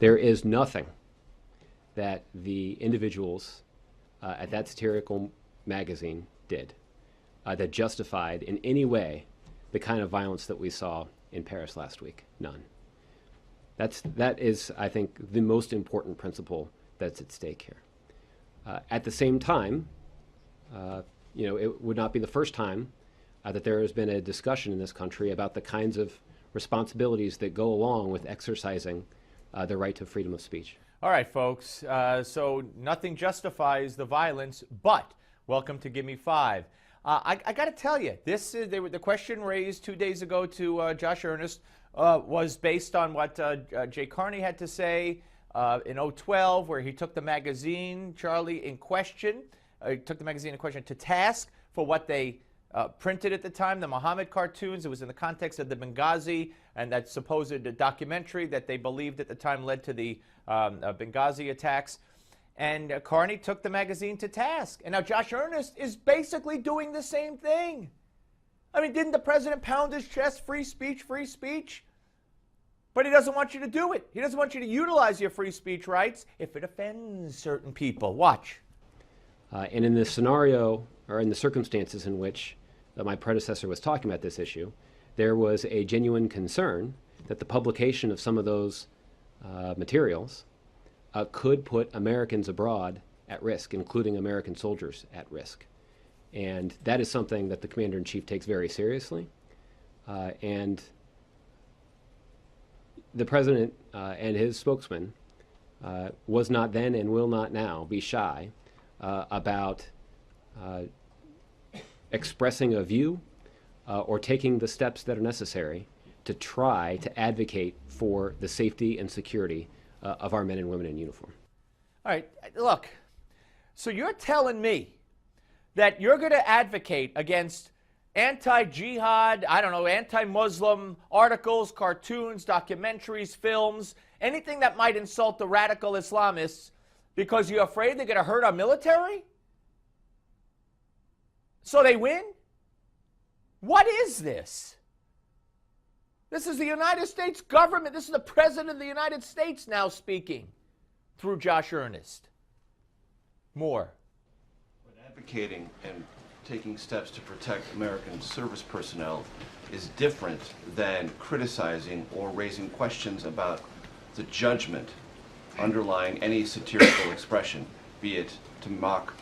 There is nothing that the individuals at that satirical magazine did that justified in any way the kind of violence that we saw in Paris last week. None. That is, I think, the most important principle that's at stake here. At the same time, it would not be the first time that there has been a discussion in this country about the kinds of responsibilities that go along with exercising the right to freedom of speech. All right, folks. So nothing justifies the violence, but welcome to Give Me Five. I got to tell you, the question raised 2 days ago to Josh Earnest was based on what Jay Carney had to say in 2012, where he took the magazine, Charlie, in question, took the magazine in question to task for what they printed at the time, the Muhammad cartoons. It was in the context of the Benghazi and that supposed documentary that they believed at the time led to the Benghazi attacks. And Carney took the magazine to task. And now Josh Earnest is basically doing the same thing. I mean, didn't the president pound his chest, free speech, free speech? But he doesn't want you to do it. He doesn't want you to utilize your free speech rights if it offends certain people. Watch. And in the scenario, or in the circumstances in which my predecessor was talking about this issue, there was a genuine concern that the publication of some of those materials could put Americans abroad at risk, including American soldiers at risk. And that is something that the Commander-in-Chief takes very seriously. And the President and his spokesman was not then and will not now be shy about expressing a view or taking the steps that are necessary to try to advocate for the safety and security of our men and women in uniform. All right, look, so you're telling me that you're going to advocate against anti-jihad, I don't know, anti-Muslim articles, cartoons, documentaries, films, anything that might insult the radical Islamists because you're afraid they're going to hurt our military? So they win? What is this? This is the United States government. This is the President of the United States now speaking through Josh Earnest. More. But advocating and taking steps to protect American service personnel is different than criticizing or raising questions about the judgment underlying any satirical expression, be it to mock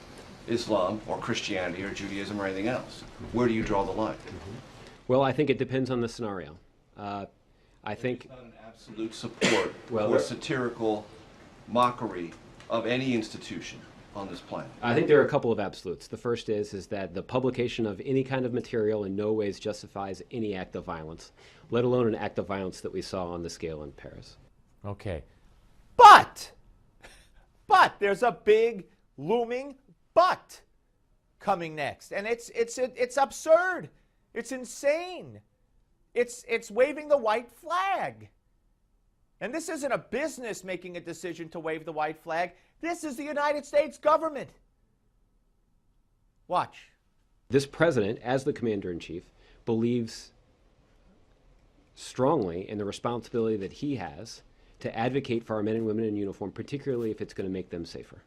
Islam or Christianity or Judaism or anything else. Where do you draw the line? Well, I think it depends on the scenario. I think not an absolute support or satirical mockery of any institution on this planet. I think there are a couple of absolutes. The first is that the publication of any kind of material in no ways justifies any act of violence, let alone an act of violence that we saw on the scale in Paris. Okay. But there's a big looming but coming next. And it's absurd. It's insane. It's waving the white flag. And this isn't a business making a decision to wave the white flag. This is the United States government. Watch. This president, as the commander-in-chief, believes strongly in the responsibility that he has to advocate for our men and women in uniform, particularly if it's going to make them safer.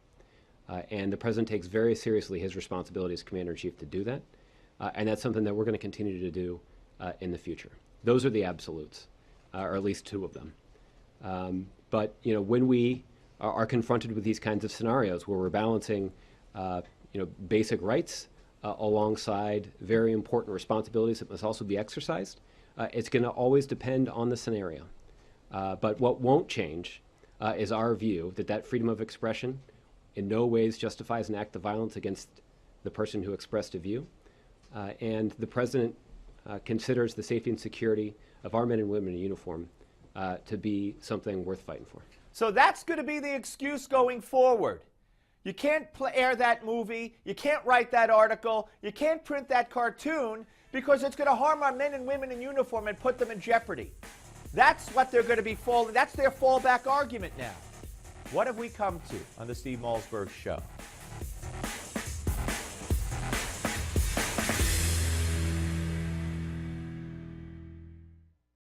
And the president takes very seriously his responsibility as commander-in-chief to do that. And that's something that we're going to continue to do in the future. Those are the absolutes, or at least two of them. But when we are confronted with these kinds of scenarios where we're balancing basic rights alongside very important responsibilities that must also be exercised, it's going to always depend on the scenario. But what won't change is our view that freedom of expression in no ways justifies an act of violence against the person who expressed a view. And the president considers the safety and security of our men and women in uniform to be something worth fighting for. So that's going to be the excuse going forward. You can't air that movie, you can't write that article, you can't print that cartoon because it's going to harm our men and women in uniform and put them in jeopardy. That's what they're going to be that's their fallback argument now. What have we come to on the Steve Malzberg Show?